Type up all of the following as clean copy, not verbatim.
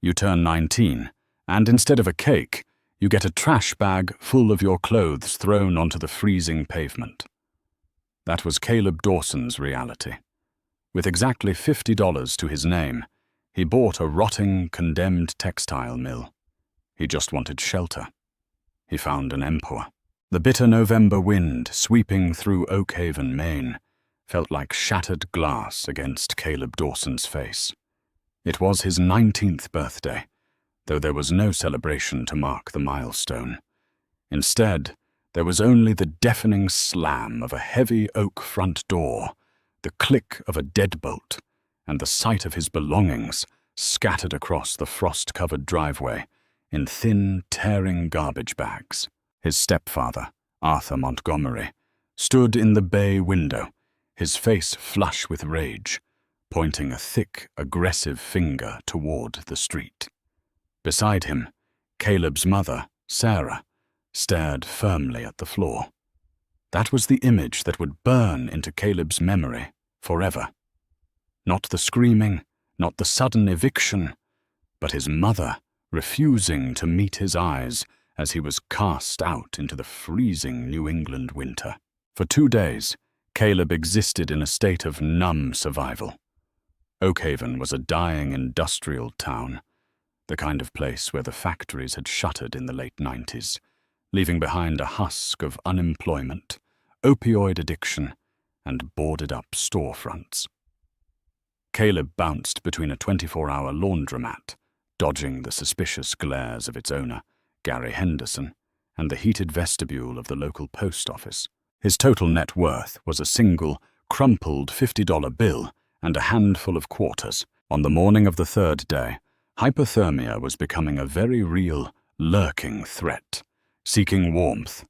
You turn 19, and instead of a cake, you get a trash bag full of your clothes thrown onto the freezing pavement. That was Caleb Dawson's reality. With exactly $50 to his name, he bought a rotting, condemned textile mill. He just wanted shelter. He found an emperor. The bitter November wind sweeping through Oakhaven, Maine, felt like shattered glass against Caleb Dawson's face. It was his 19th birthday, though there was no celebration to mark the milestone. Instead, there was only the deafening slam of a heavy oak front door, the click of a deadbolt, and the sight of his belongings scattered across the frost-covered driveway in thin, tearing garbage bags. His stepfather, Arthur Montgomery, stood in the bay window, his face flush with rage, pointing a thick, aggressive finger toward the street. Beside him, Caleb's mother, Sarah, stared firmly at the floor. That was the image that would burn into Caleb's memory forever. Not the screaming, not the sudden eviction, but his mother refusing to meet his eyes as he was cast out into the freezing New England winter. For 2 days, Caleb existed in a state of numb survival. Oakhaven was a dying industrial town, the kind of place where the factories had shuttered in the late 90s, leaving behind a husk of unemployment, opioid addiction, and boarded-up storefronts. Caleb bounced between a 24-hour laundromat, dodging the suspicious glares of its owner, Gary Henderson, and the heated vestibule of the local post office. His total net worth was a single, crumpled $50 bill and a handful of quarters. On the morning of the 3rd day, hypothermia was becoming a very real, lurking threat. Seeking warmth,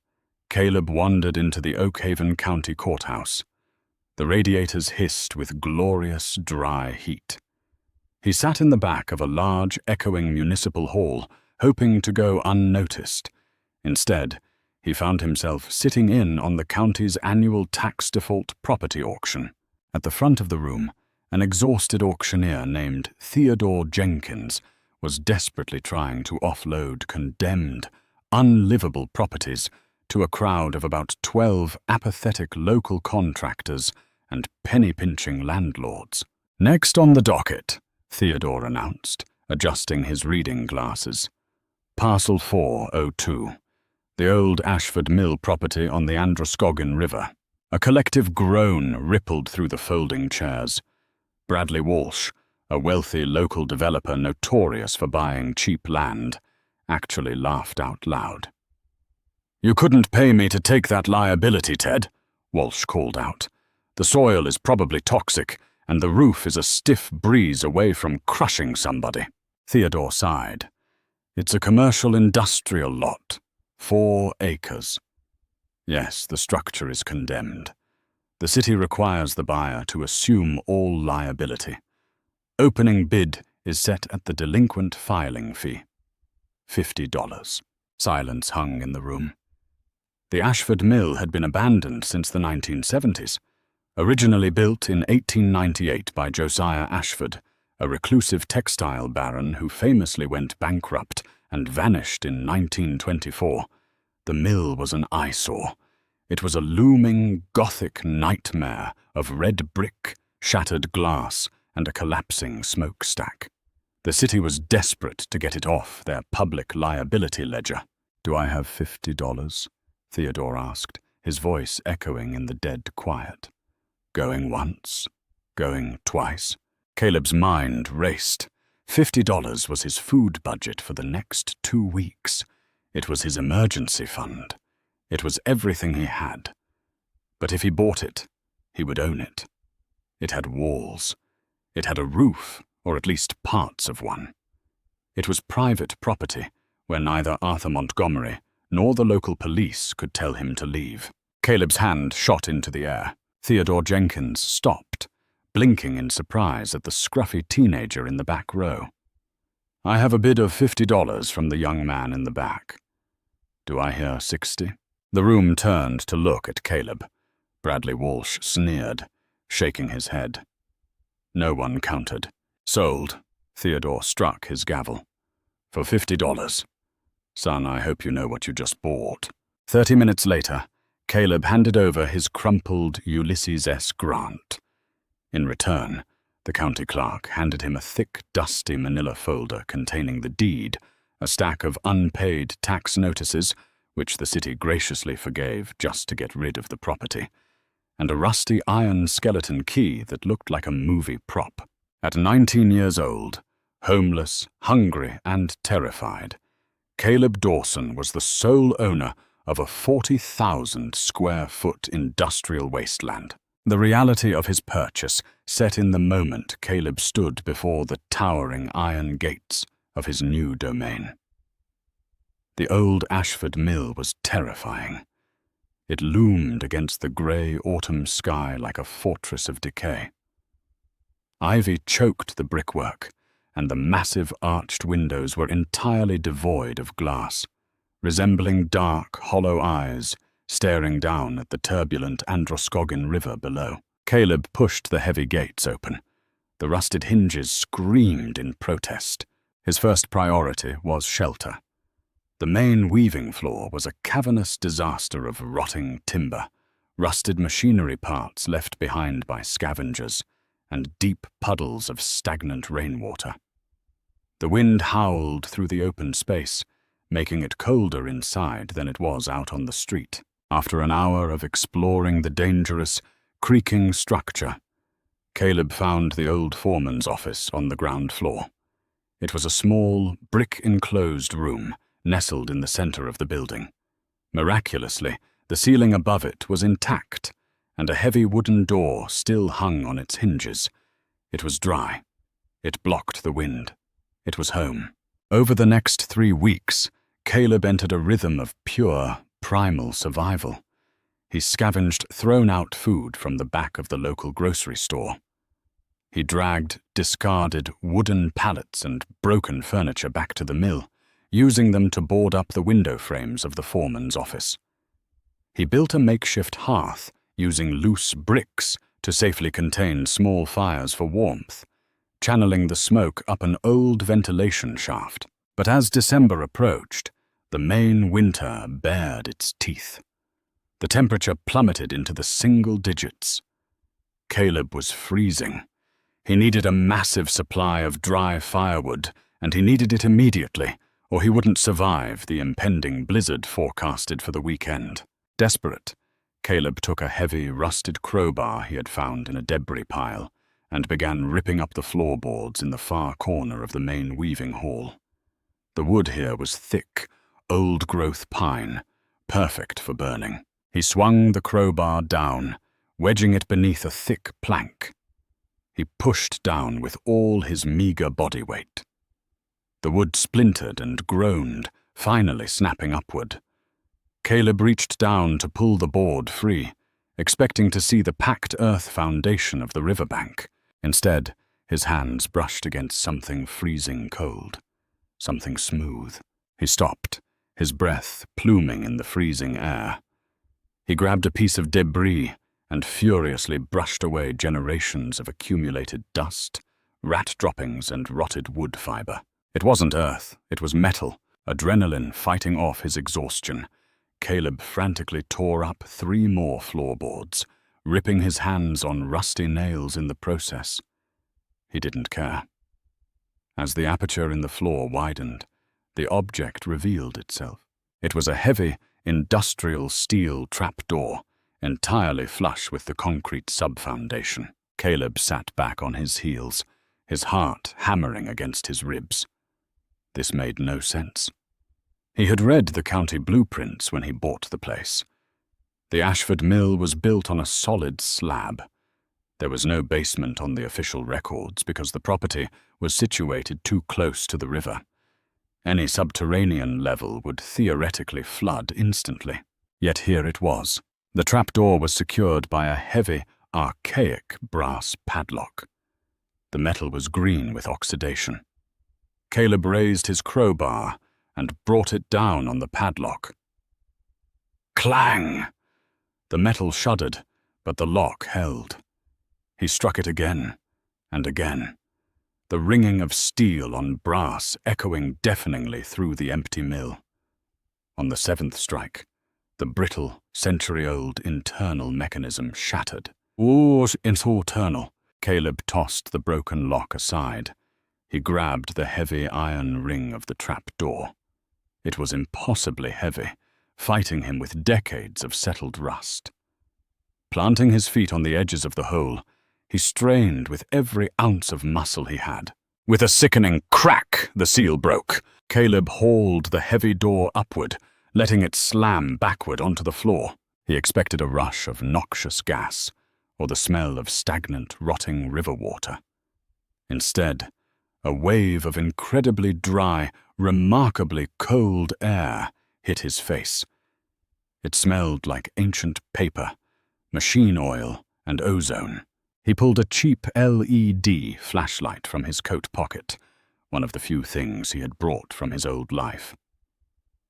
Caleb wandered into the Oakhaven County Courthouse. The radiators hissed with glorious, dry heat. He sat in the back of a large, echoing municipal hall, hoping to go unnoticed. Instead, he found himself sitting in on the county's annual tax default property auction. At the front of the room, an exhausted auctioneer named Theodore Jenkins was desperately trying to offload condemned, unlivable properties to a crowd of about 12 apathetic local contractors and penny-pinching landlords. "Next on the docket," Theodore announced, adjusting his reading glasses. "Parcel 402, the old Ashford Mill property on the Androscoggin River." A collective groan rippled through the folding chairs. Bradley Walsh, a wealthy local developer notorious for buying cheap land, actually laughed out loud. "You couldn't pay me to take that liability, Ted," Walsh called out. "The soil is probably toxic, and the roof is a stiff breeze away from crushing somebody." Theodore sighed. "It's a commercial industrial lot, 4 acres. Yes, the structure is condemned. The city requires the buyer to assume all liability. Opening bid is set at the delinquent filing fee. $50. Silence hung in the room. The Ashford Mill had been abandoned since the 1970s. Originally built in 1898 by Josiah Ashford, a reclusive textile baron who famously went bankrupt and vanished in 1924, the mill was an eyesore. It was a looming, Gothic nightmare of red brick, shattered glass, and a collapsing smokestack. The city was desperate to get it off their public liability ledger. "Do I have $50? Theodore asked, his voice echoing in the dead quiet. Going once, going twice. Caleb's mind raced. $50 was his food budget for the next 2 weeks. It was his emergency fund. It was everything he had. But if he bought it, he would own it. It had walls. It had a roof, or at least parts of one. It was private property, where neither Arthur Montgomery nor the local police could tell him to leave. Caleb's hand shot into the air. Theodore Jenkins stopped, blinking in surprise at the scruffy teenager in the back row. "I have a bid of $50 from the young man in the back. Do I hear 60? The room turned to look at Caleb. Bradley Walsh sneered, shaking his head. No one countered. "Sold," Theodore struck his gavel. "For $50. Son, I hope you know what you just bought." 30 minutes later, Caleb handed over his crumpled Ulysses S. Grant. In return, the county clerk handed him a thick, dusty manila folder containing the deed, a stack of unpaid tax notices, which the city graciously forgave just to get rid of the property, and a rusty iron skeleton key that looked like a movie prop. At 19 years old, homeless, hungry, and terrified, Caleb Dawson was the sole owner of a 40,000-square-foot industrial wasteland. The reality of his purchase set in the moment Caleb stood before the towering iron gates of his new domain. The old Ashford Mill was terrifying. It loomed against the grey autumn sky like a fortress of decay. Ivy choked the brickwork, and the massive arched windows were entirely devoid of glass, resembling dark, hollow eyes staring down at the turbulent Androscoggin River below. Caleb pushed the heavy gates open. The rusted hinges screamed in protest. His first priority was shelter. The main weaving floor was a cavernous disaster of rotting timber, rusted machinery parts left behind by scavengers, and deep puddles of stagnant rainwater. The wind howled through the open space, making it colder inside than it was out on the street. After an hour of exploring the dangerous, creaking structure, Caleb found the old foreman's office on the ground floor. It was a small, brick-enclosed room nestled in the center of the building. Miraculously, the ceiling above it was intact, and a heavy wooden door still hung on its hinges. It was dry. It blocked the wind. It was home. Over the next 3 weeks, Caleb entered a rhythm of pure, primal survival. He scavenged thrown-out food from the back of the local grocery store. He dragged discarded wooden pallets and broken furniture back to the mill, using them to board up the window frames of the foreman's office. He built a makeshift hearth using loose bricks to safely contain small fires for warmth, channeling the smoke up an old ventilation shaft. But as December approached, the Maine winter bared its teeth. The temperature plummeted into the single digits. Caleb was freezing. He needed a massive supply of dry firewood, and he needed it immediately, or he wouldn't survive the impending blizzard forecasted for the weekend. Desperate, Caleb took a heavy, rusted crowbar he had found in a debris pile and began ripping up the floorboards in the far corner of the main weaving hall. The wood here was thick, old-growth pine, perfect for burning. He swung the crowbar down, wedging it beneath a thick plank. He pushed down with all his meager body weight. The wood splintered and groaned, finally snapping upward. Caleb reached down to pull the board free, expecting to see the packed earth foundation of the riverbank. Instead, his hands brushed against something freezing cold, something smooth. He stopped, his breath pluming in the freezing air. He grabbed a piece of debris and furiously brushed away generations of accumulated dust, rat droppings, and rotted wood fiber. It wasn't earth, it was metal, adrenaline fighting off his exhaustion. Caleb frantically tore up 3 more floorboards, ripping his hands on rusty nails in the process. He didn't care. As the aperture in the floor widened, the object revealed itself. It was a heavy, industrial steel trapdoor, entirely flush with the concrete sub-foundation. Caleb sat back on his heels, his heart hammering against his ribs. This made no sense. He had read the county blueprints when he bought the place. The Ashford Mill was built on a solid slab. There was no basement on the official records because the property was situated too close to the river. Any subterranean level would theoretically flood instantly. Yet here it was. The trapdoor was secured by a heavy, archaic brass padlock. The metal was green with oxidation. Caleb raised his crowbar and brought it down on the padlock. Clang! The metal shuddered, but the lock held. He struck it again and again. the ringing of steel on brass echoing deafeningly through the empty mill. On the 7th strike, the brittle, century-old internal mechanism shattered. "Oh, it's all eternal." Caleb tossed the broken lock aside. He grabbed the heavy iron ring of the trap door. It was impossibly heavy, fighting him with decades of settled rust. Planting his feet on the edges of the hole, he strained with every ounce of muscle he had. With a sickening crack, the seal broke. Caleb hauled the heavy door upward, letting it slam backward onto the floor. He expected a rush of noxious gas, or the smell of stagnant, rotting river water. Instead, a wave of incredibly dry, remarkably cold air hit his face. It smelled like ancient paper, machine oil, and ozone. He pulled a cheap LED flashlight from his coat pocket, one of the few things he had brought from his old life.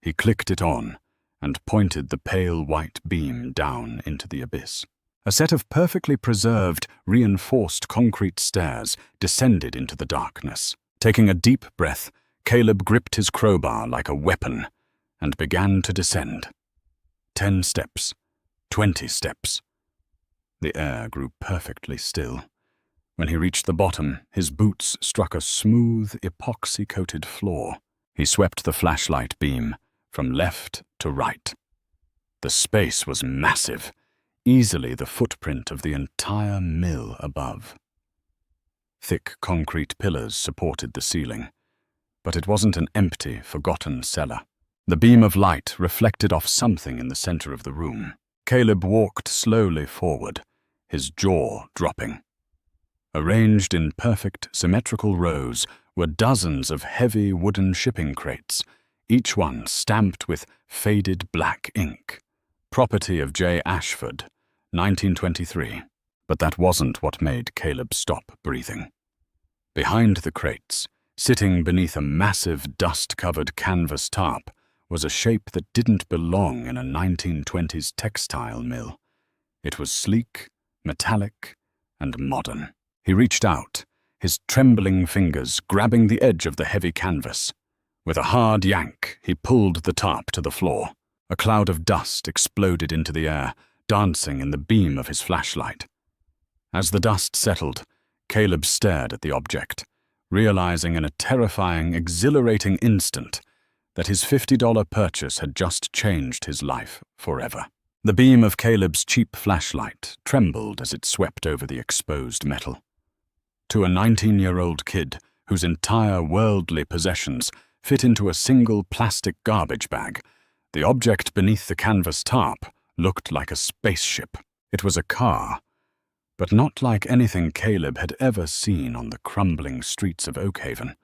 He clicked it on and pointed the pale white beam down into the abyss. A set of perfectly preserved, reinforced concrete stairs descended into the darkness. Taking a deep breath, Caleb gripped his crowbar like a weapon and began to descend. 10 steps, 20 steps. The air grew perfectly still. When he reached the bottom, his boots struck a smooth, epoxy-coated floor. He swept the flashlight beam from left to right. The space was massive, easily the footprint of the entire mill above. Thick concrete pillars supported the ceiling, but it wasn't an empty, forgotten cellar. The beam of light reflected off something in the center of the room. Caleb walked slowly forward, his jaw dropping. Arranged in perfect, symmetrical rows were dozens of heavy wooden shipping crates, each one stamped with faded black ink. Property of J. Ashford, 1923. But that wasn't what made Caleb stop breathing. Behind the crates, sitting beneath a massive dust-covered canvas tarp, was a shape that didn't belong in a 1920s textile mill. It was sleek, metallic, and modern. He reached out, his trembling fingers grabbing the edge of the heavy canvas. With a hard yank, he pulled the tarp to the floor. A cloud of dust exploded into the air, dancing in the beam of his flashlight. As the dust settled, Caleb stared at the object, realizing in a terrifying, exhilarating instant that his $50 purchase had just changed his life forever. The beam of Caleb's cheap flashlight trembled as it swept over the exposed metal. To a 19-year-old kid whose entire worldly possessions fit into a single plastic garbage bag, the object beneath the canvas tarp looked like a spaceship. It was a car, but not like anything Caleb had ever seen on the crumbling streets of Oakhaven.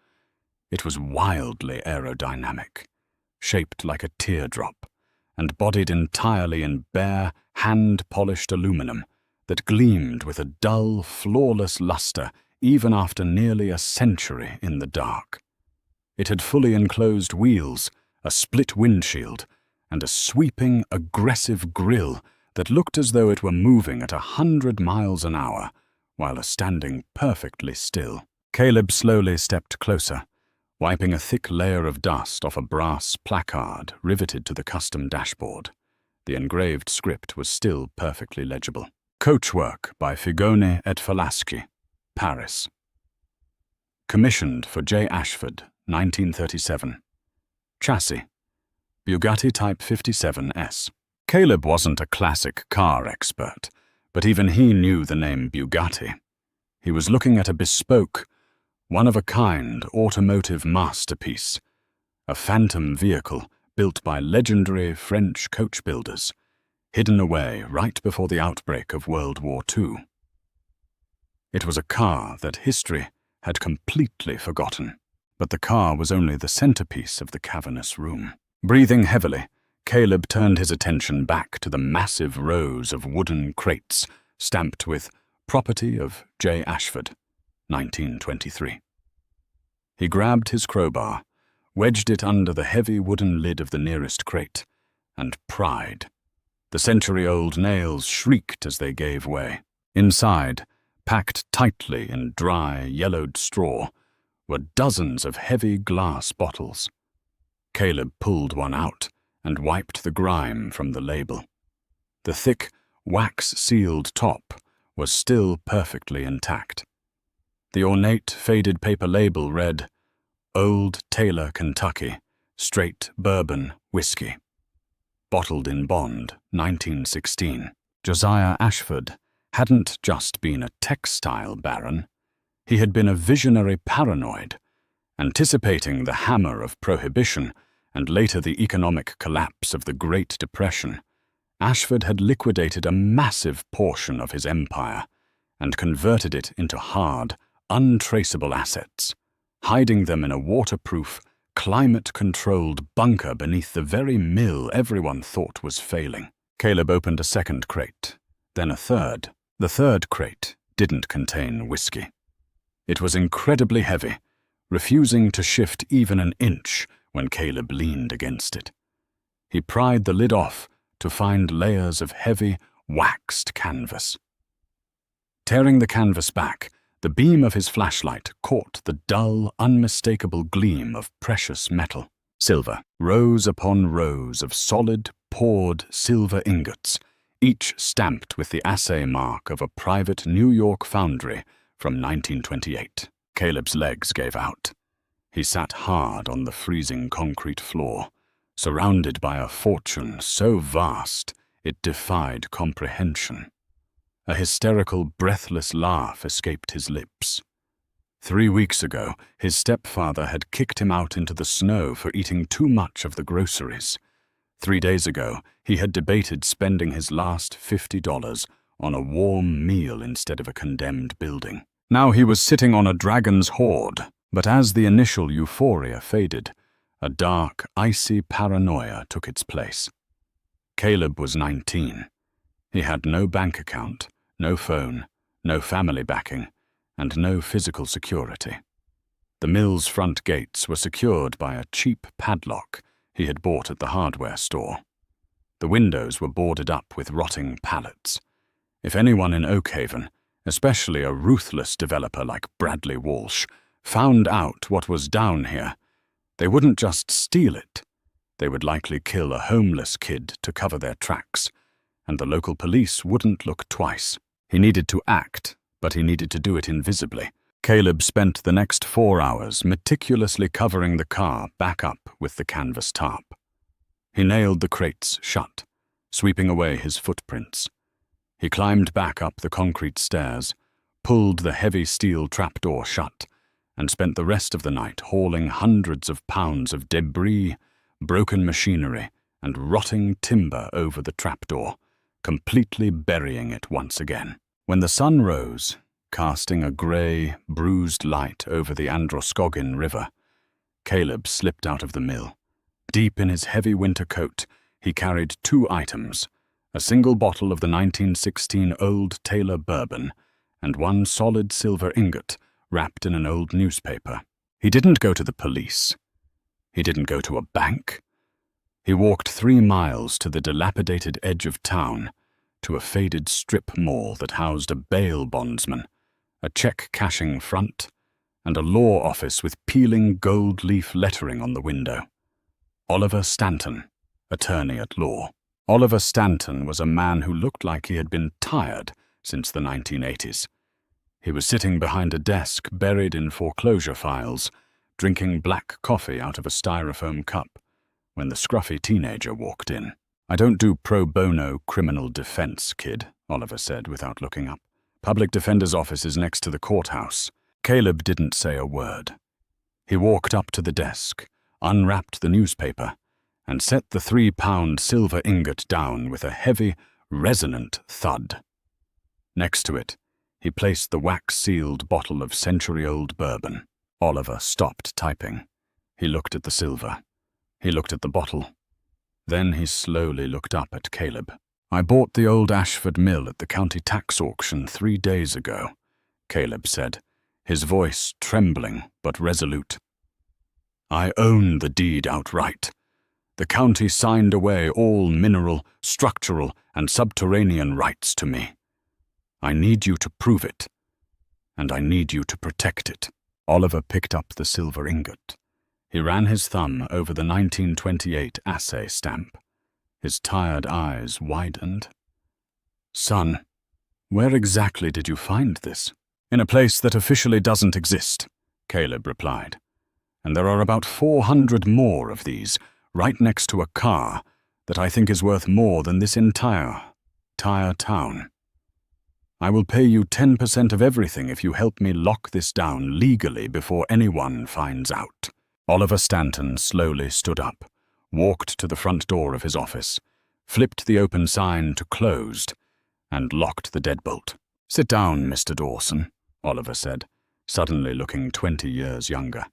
It was wildly aerodynamic, shaped like a teardrop, and bodied entirely in bare, hand-polished aluminum that gleamed with a dull, flawless luster even after nearly a century in the dark. It had fully enclosed wheels, a split windshield, and a sweeping, aggressive grille that looked as though it were moving at 100 miles an hour, while standing perfectly still. Caleb slowly stepped closer, wiping a thick layer of dust off a brass placard riveted to the custom dashboard. The engraved script was still perfectly legible. Coachwork by Figone et Falaschi, Paris. Commissioned for J. Ashford, 1937. Chassis, Bugatti Type 57S. Caleb wasn't a classic car expert, but even he knew the name Bugatti. He was looking at a bespoke, one-of-a-kind automotive masterpiece, a phantom vehicle built by legendary French coach builders, hidden away right before the outbreak of World War II. It was a car that history had completely forgotten, but the car was only the centerpiece of the cavernous room. Breathing heavily, Caleb turned his attention back to the massive rows of wooden crates stamped with Property of J. Ashford, 1923. He grabbed his crowbar, wedged it under the heavy wooden lid of the nearest crate, and pried. The century-old nails shrieked as they gave way. Inside, packed tightly in dry, yellowed straw, were dozens of heavy glass bottles. Caleb pulled one out and wiped the grime from the label. The thick, wax-sealed top was still perfectly intact. The ornate, faded paper label read, Old Taylor, Kentucky, Straight Bourbon Whiskey. Bottled in bond, 1916. Josiah Ashford hadn't just been a textile baron. He had been a visionary paranoid, anticipating the hammer of prohibition and later the economic collapse of the Great Depression. Ashford had liquidated a massive portion of his empire and converted it into hard, untraceable assets, hiding them in a waterproof, climate-controlled bunker beneath the very mill everyone thought was failing. Caleb opened a second crate, then a third. The third crate didn't contain whiskey. It was incredibly heavy, refusing to shift even an inch when Caleb leaned against it. He pried the lid off to find layers of heavy, waxed canvas. Tearing the canvas back, the beam of his flashlight caught the dull, unmistakable gleam of precious metal. Silver, rows upon rows of solid, poured silver ingots, each stamped with the assay mark of a private New York foundry from 1928. Caleb's legs gave out. He sat hard on the freezing concrete floor, surrounded by a fortune so vast it defied comprehension. A hysterical, breathless laugh escaped his lips. 3 weeks ago, his stepfather had kicked him out into the snow for eating too much of the groceries. 3 days ago, he had debated spending his last $50 on a warm meal instead of a condemned building. Now he was sitting on a dragon's hoard, but as the initial euphoria faded, a dark, icy paranoia took its place. Caleb was 19. He had no bank account, no phone, no family backing, and no physical security. The mill's front gates were secured by a cheap padlock he had bought at the hardware store. The windows were boarded up with rotting pallets. If anyone in Oakhaven, especially a ruthless developer like Bradley Walsh, found out what was down here, they wouldn't just steal it. They would likely kill a homeless kid to cover their tracks, and the local police wouldn't look twice. He needed to act, but he needed to do it invisibly. Caleb spent the next 4 hours meticulously covering the car back up with the canvas tarp. He nailed the crates shut, sweeping away his footprints. He climbed back up the concrete stairs, pulled the heavy steel trapdoor shut, and spent the rest of the night hauling hundreds of pounds of debris, broken machinery, and rotting timber over the trapdoor, completely burying it once again. When the sun rose, casting a grey, bruised light over the Androscoggin River, Caleb slipped out of the mill. Deep in his heavy winter coat, he carried 2 items, a single bottle of the 1916 Old Taylor bourbon, and 1 solid silver ingot wrapped in an old newspaper. He didn't go to the police. He didn't go to a bank. He walked 3 miles to the dilapidated edge of town, to a faded strip mall that housed a bail bondsman, a check-cashing front, and a law office with peeling gold-leaf lettering on the window. Oliver Stanton, attorney at law. Oliver Stanton was a man who looked like he had been tired since the 1980s. He was sitting behind a desk buried in foreclosure files, drinking black coffee out of a styrofoam cup, when the scruffy teenager walked in. "I don't do pro bono criminal defense, kid," Oliver said without looking up. "Public defender's office is next to the courthouse." Caleb didn't say a word. He walked up to the desk, unwrapped the newspaper, and set the 3-pound silver ingot down with a heavy, resonant thud. Next to it, he placed the wax-sealed bottle of century-old bourbon. Oliver stopped typing. He looked at the silver. He looked at the bottle. Then he slowly looked up at Caleb. "I bought the old Ashford mill at the county tax auction 3 days ago," Caleb said, his voice trembling but resolute. "I own the deed outright. The county signed away all mineral, structural, and subterranean rights to me. I need you to prove it, and I need you to protect it." Oliver picked up the silver ingot. He ran his thumb over the 1928 assay stamp. His tired eyes widened. "Son, where exactly did you find this?" "In a place that officially doesn't exist," Caleb replied. "And there are about 400 more of these, right next to a car, that I think is worth more than this entire town. I will pay you 10% of everything if you help me lock this down legally before anyone finds out." Oliver Stanton slowly stood up, walked to the front door of his office, flipped the open sign to closed, and locked the deadbolt. "Sit down, Mr. Dawson," Oliver said, suddenly looking 20 years younger.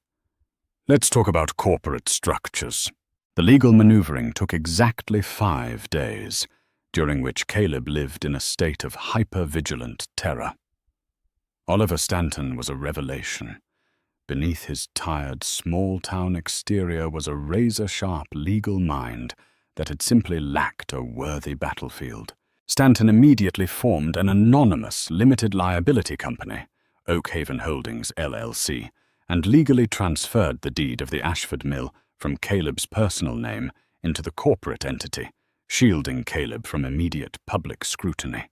"Let's talk about corporate structures." The legal maneuvering took exactly 5 days, during which Caleb lived in a state of hyper-vigilant terror. Oliver Stanton was a revelation. Beneath his tired, small-town exterior was a razor-sharp legal mind that had simply lacked a worthy battlefield. Stanton immediately formed an anonymous limited liability company, Oakhaven Holdings, LLC, and legally transferred the deed of the Ashford Mill from Caleb's personal name into the corporate entity, shielding Caleb from immediate public scrutiny.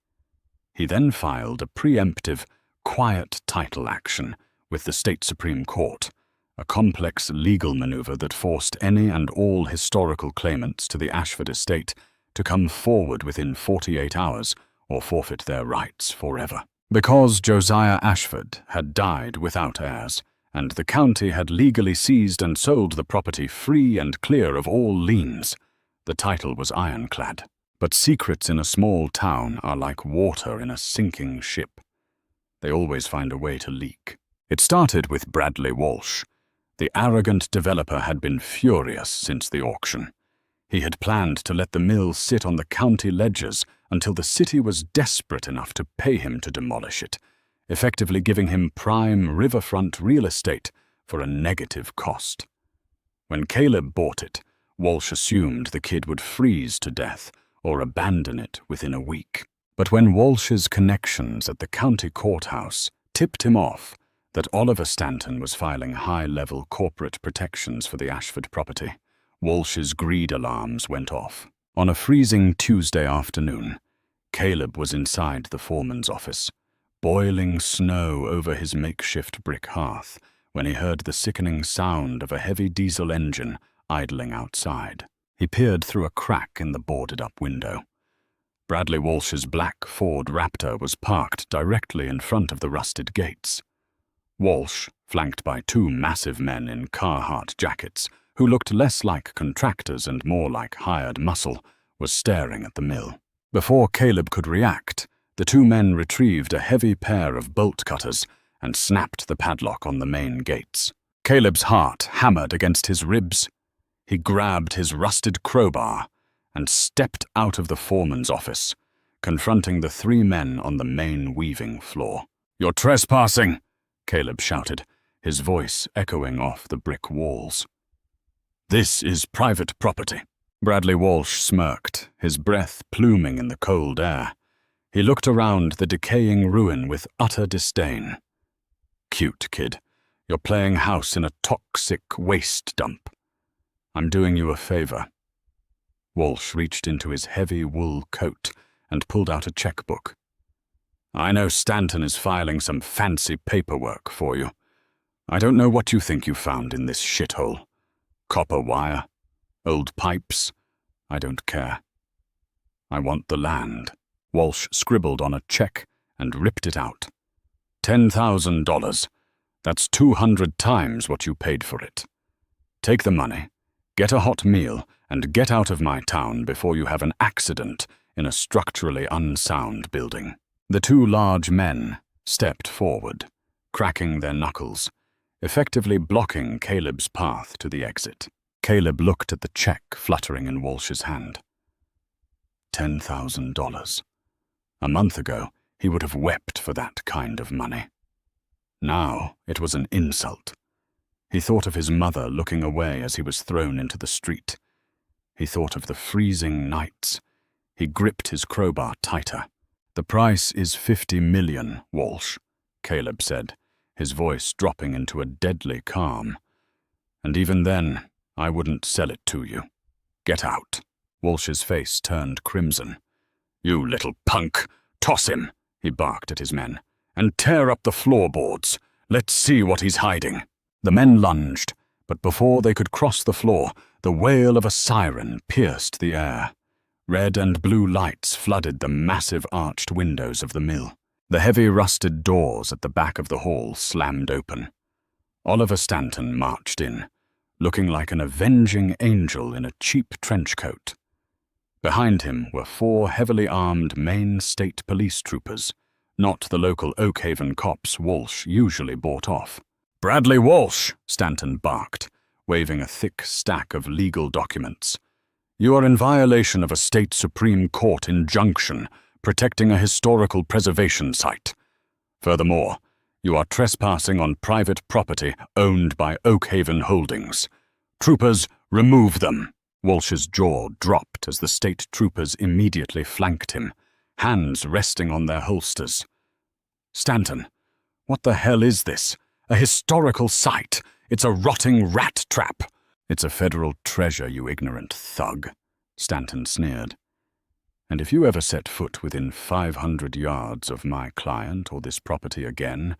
He then filed a preemptive, quiet title action with the state Supreme Court, a complex legal maneuver that forced any and all historical claimants to the Ashford estate to come forward within 48 hours or forfeit their rights forever. Because Josiah Ashford had died without heirs, and the county had legally seized and sold the property free and clear of all liens, the title was ironclad. But secrets in a small town are like water in a sinking ship. They always find a way to leak. It started with Bradley Walsh. The arrogant developer had been furious since the auction. He had planned to let the mill sit on the county ledgers until the city was desperate enough to pay him to demolish it, effectively giving him prime riverfront real estate for a negative cost. When Caleb bought it, Walsh assumed the kid would freeze to death or abandon it within a week. But when Walsh's connections at the county courthouse tipped him off that Oliver Stanton was filing high-level corporate protections for the Ashford property, Walsh's greed alarms went off. On a freezing Tuesday afternoon, Caleb was inside the foreman's office, boiling snow over his makeshift brick hearth, when he heard the sickening sound of a heavy diesel engine idling outside. He peered through a crack in the boarded-up window. Bradley Walsh's black Ford Raptor was parked directly in front of the rusted gates. Walsh, flanked by 2 massive men in Carhartt jackets, who looked less like contractors and more like hired muscle, was staring at the mill. Before Caleb could react, the 2 men retrieved a heavy pair of bolt cutters and snapped the padlock on the main gates. Caleb's heart hammered against his ribs. He grabbed his rusted crowbar and stepped out of the foreman's office, confronting the 3 men on the main weaving floor. "You're trespassing!" Caleb shouted, his voice echoing off the brick walls. "This is private property." Bradley Walsh smirked, his breath pluming in the cold air. He looked around the decaying ruin with utter disdain. "Cute, kid. You're playing house in a toxic waste dump. I'm doing you a favor." Walsh reached into his heavy wool coat and pulled out a checkbook. "I know Stanton is filing some fancy paperwork for you. I don't know what you think you found in this shithole. Copper wire, old pipes, I don't care. I want the land." Walsh scribbled on a check and ripped it out. $10,000. That's 200 times what you paid for it. Take the money, get a hot meal, and get out of my town before you have an accident in a structurally unsound building. The 2 large men stepped forward, cracking their knuckles, effectively blocking Caleb's path to the exit. Caleb looked at the check fluttering in Walsh's hand. $10,000. A month ago, he would have wept for that kind of money. Now it was an insult. He thought of his mother looking away as he was thrown into the street. He thought of the freezing nights. He gripped his crowbar tighter. "The price is $50 million, Walsh," Caleb said, his voice dropping into a deadly calm. "And even then, I wouldn't sell it to you. Get out." Walsh's face turned crimson. "You little punk! Toss him," he barked at his men, "and tear up the floorboards. Let's see what he's hiding." The men lunged, but before they could cross the floor, the wail of a siren pierced the air. Red and blue lights flooded the massive arched windows of the mill. The heavy rusted doors at the back of the hall slammed open. Oliver Stanton marched in, looking like an avenging angel in a cheap trench coat. Behind him were 4 heavily armed Maine State Police troopers, not the local Oakhaven cops Walsh usually bought off. "Bradley Walsh," Stanton barked, waving a thick stack of legal documents. "You are in violation of a state Supreme Court injunction protecting a historical preservation site. Furthermore, you are trespassing on private property owned by Oakhaven Holdings. Troopers, remove them." Walsh's jaw dropped as the state troopers immediately flanked him, hands resting on their holsters. "Stanton, what the hell is this? A historical site. It's a rotting rat trap." "It's a federal treasure, you ignorant thug," Stanton sneered. "And if you ever set foot within 500 yards of my client or this property again,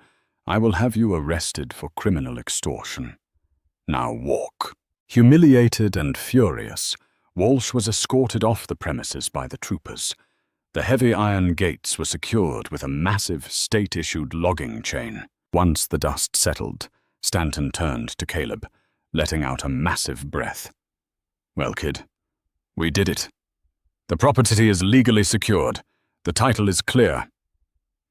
I will have you arrested for criminal extortion. Now walk." Humiliated and furious, Walsh was escorted off the premises by the troopers. The heavy iron gates were secured with a massive state-issued logging chain. Once the dust settled, Stanton turned to Caleb, letting out a massive breath. "Well, kid, we did it. The property is legally secured. The title is clear.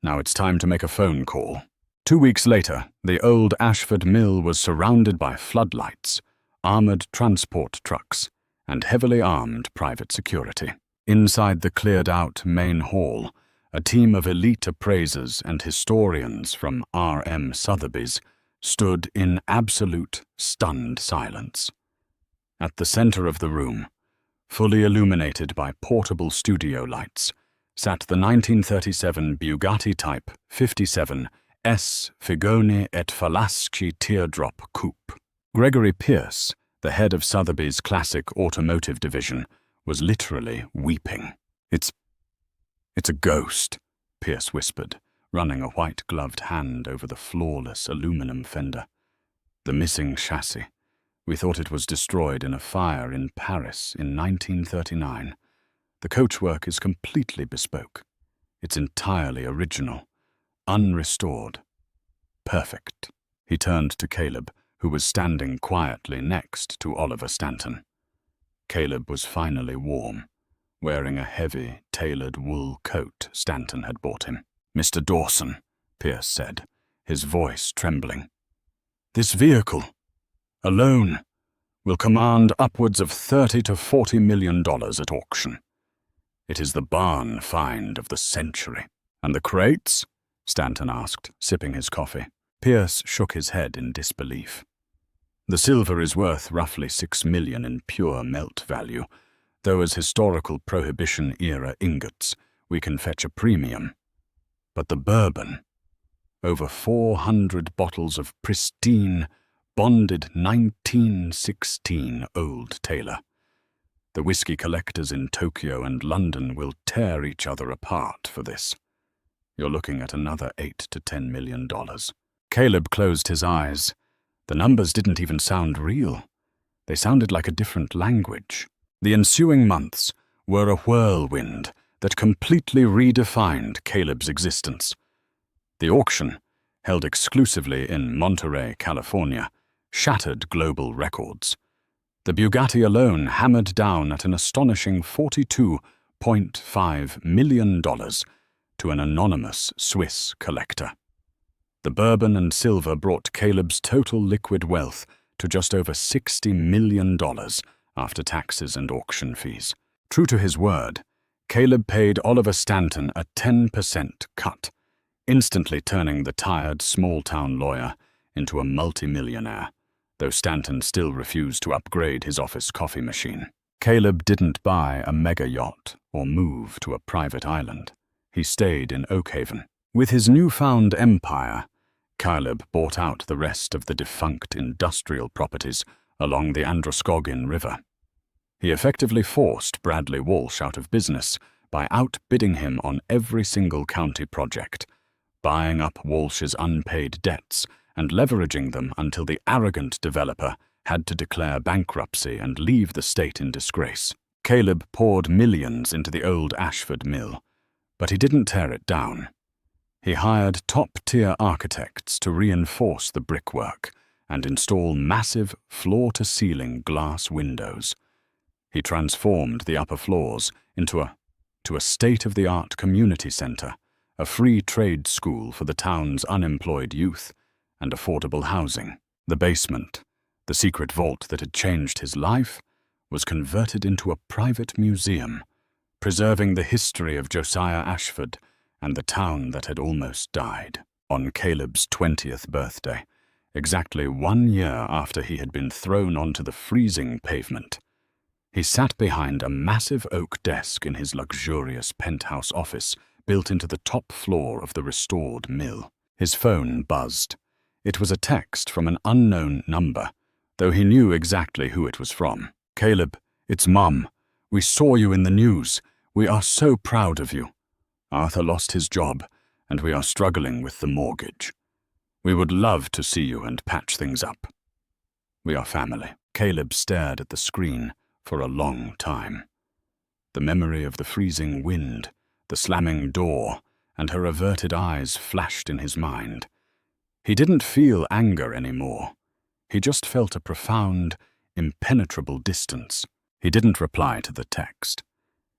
Now it's time to make a phone call." 2 weeks later, the old Ashford Mill was surrounded by floodlights, armored transport trucks, and heavily armed private security. Inside the cleared-out main hall, a team of elite appraisers and historians from R.M. Sotheby's stood in absolute, stunned silence. At the center of the room, fully illuminated by portable studio lights, sat the 1937 Bugatti Type 57 S. Figoni et Falaschi Teardrop Coupe. Gregory Pierce, the head of Sotheby's classic automotive division, was literally weeping. It's a ghost," Pierce whispered, running a white-gloved hand over the flawless aluminum fender. "The missing chassis. We thought it was destroyed in a fire in Paris in 1939. The coachwork is completely bespoke. It's entirely original, unrestored. Perfect." He turned to Caleb, who was standing quietly next to Oliver Stanton. Caleb was finally warm, wearing a heavy, tailored wool coat Stanton had bought him. "Mr. Dawson," Pierce said, his voice trembling, "this vehicle, alone, will command upwards of $30 to $40 million at auction. It is the barn find of the century." "And the crates?" Stanton asked, sipping his coffee. Pierce shook his head in disbelief. "The silver is worth roughly $6 million in pure melt value, though as historical Prohibition-era ingots, we can fetch a premium. But the bourbon, over 400 bottles of pristine, bonded 1916 Old Taylor. The whiskey collectors in Tokyo and London will tear each other apart for this. You're looking at another $8 to $10 million. Caleb closed his eyes. The numbers didn't even sound real. They sounded like a different language. The ensuing months were a whirlwind that completely redefined Caleb's existence. The auction, held exclusively in Monterey, California, shattered global records. The Bugatti alone hammered down at an astonishing $42.5 million to an anonymous Swiss collector. The bourbon and silver brought Caleb's total liquid wealth to just over $60 million after taxes and auction fees. True to his word, Caleb paid Oliver Stanton a 10% cut, instantly turning the tired small-town lawyer into a multimillionaire, though Stanton still refused to upgrade his office coffee machine. Caleb didn't buy a mega yacht or move to a private island. He stayed in Oakhaven. With his newfound empire, Caleb bought out the rest of the defunct industrial properties along the Androscoggin River. He effectively forced Bradley Walsh out of business by outbidding him on every single county project, buying up Walsh's unpaid debts and leveraging them until the arrogant developer had to declare bankruptcy and leave the state in disgrace. Caleb poured millions into the old Ashford mill, but he didn't tear it down. He hired top-tier architects to reinforce the brickwork and install massive floor-to-ceiling glass windows. He transformed the upper floors into a state-of-the-art community center, a free trade school for the town's unemployed youth, and affordable housing. The basement, the secret vault that had changed his life, was converted into a private museum, preserving the history of Josiah Ashford and the town that had almost died. On Caleb's 20th birthday, exactly 1 year after he had been thrown onto the freezing pavement, he sat behind a massive oak desk in his luxurious penthouse office built into the top floor of the restored mill. His phone buzzed. It was a text from an unknown number, though he knew exactly who it was from. "Caleb, it's Mum. We saw you in the news. We are so proud of you. Arthur lost his job, and we are struggling with the mortgage. We would love to see you and patch things up. We are family." Caleb stared at the screen for a long time. The memory of the freezing wind, the slamming door, and her averted eyes flashed in his mind. He didn't feel anger anymore. He just felt a profound, impenetrable distance. He didn't reply to the text.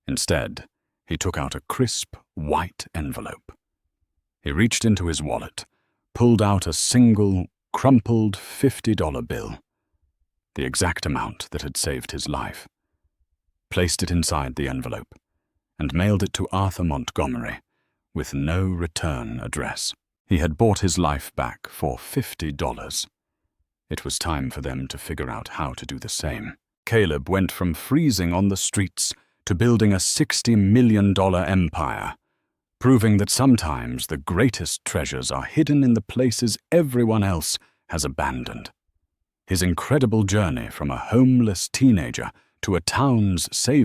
Instead, he took out a crisp, white envelope. He reached into his wallet, pulled out a single, crumpled $50 bill, the exact amount that had saved his life, placed it inside the envelope, and mailed it to Arthur Montgomery with no return address. He had bought his life back for $50. It was time for them to figure out how to do the same. Caleb went from freezing on the streets to building a $60 million empire, proving that sometimes the greatest treasures are hidden in the places everyone else has abandoned. His incredible journey from a homeless teenager to a town's savior